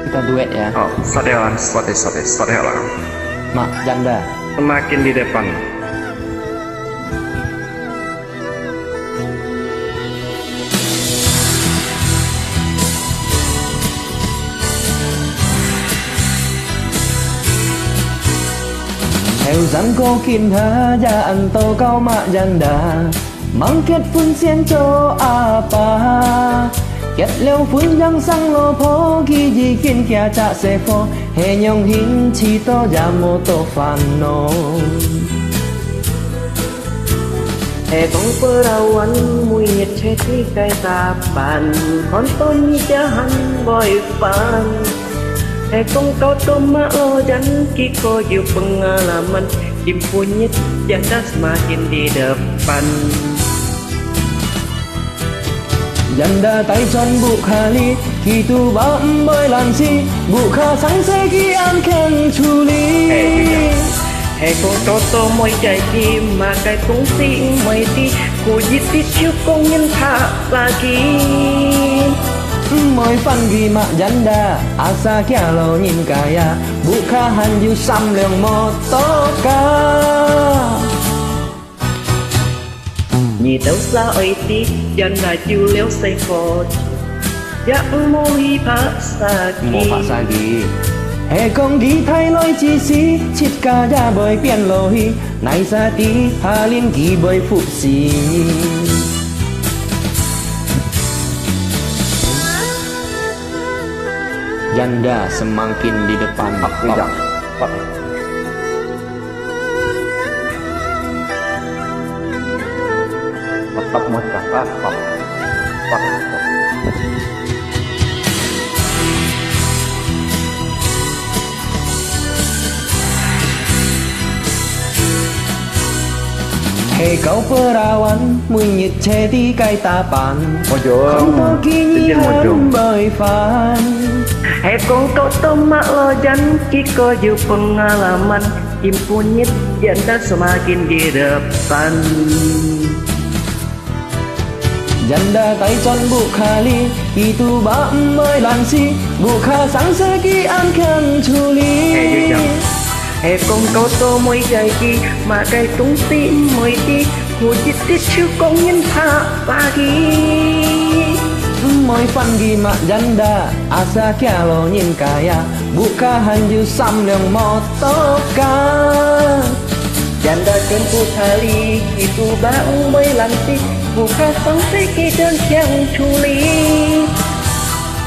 Kita duet ya. Oh, sadelah, sadelah. Mak janda. Semakin di depan. Theo rằng cô kim tha gia ăn tô cao mạ janda mang kết phun xiên cho apa kết leo phun yang sang lo po khi gì kiên kia cha se po he nhong hin chi to ya mo to fan no he kong perawan munyet cheti kai tapan kon to ni jahan boy fan he kong kau to ma lo dan kiko you pengalaman tim punyet janda semakin di depan. Janda tay chân bụ khá li khi tu bám bơi làm gì bụ khá sáng sẽ ghi an khen chu lý he kong kau to moi chạy tim mà cái cũng xin moi đi cô giết đi chưa công nhân thả lagi mỗi phần ghi mạ janda asa kia lo nhìn kaya bụ khá hành yu sam lượng mô tô ca nhị tao xa ơi tí dân là chiêu léo say phò giác mô hi phá xa kỳ he không đi thay lối chi xí chít ca ra bởi biển lô hi này xa tí hà liên kỳ bởi phụ xí janda semakin di depan. Tetap mau kata stop. Hei kau perawan munyit cheti kai tapan Mojong không có kỳ nhi hơn bởi fan he kong kau to ma lo dan kiko you pengalaman tim punyet janda semakin di depan. Janda tay chân bụ khá li khi tu bám mới làm gì bụ khá sáng sẽ ghi an khen chu lý he kong kau to moi chạy đi mà cái tung tim moi đi cô giết đi chưa công nhân thả lagi mỗi phần ghi mạ janda asa kia lo nhìn kaya bụ khá hành yu sam lượng mô tô ca janda tempo hari itu bang mới làm gì bukan sampai ke đơn yang chuli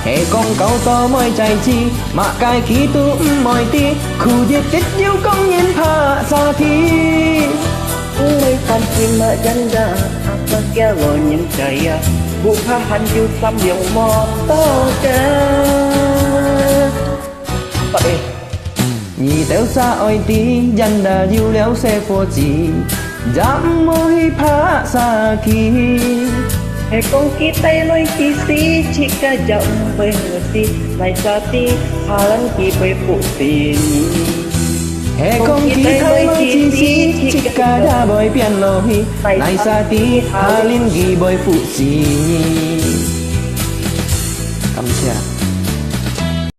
he con cậu to mới chạy chi mà cái khí tu mỏi ti khu diệt tích yêu công nhìn pha xa thi mới fan kim mà janda apa kia lo những kaya bukan hanju sam yang mo to ca nhị téo xa oi tí janda yêu léo xe phô chi dám môi phá xa kỳ he kong kita loi kisi jika jauh berhenti naik sati halang ki berputih he con tí thay lối chi xí chika đã bởi biển lối này xa tí halin ghi bởi phụ xí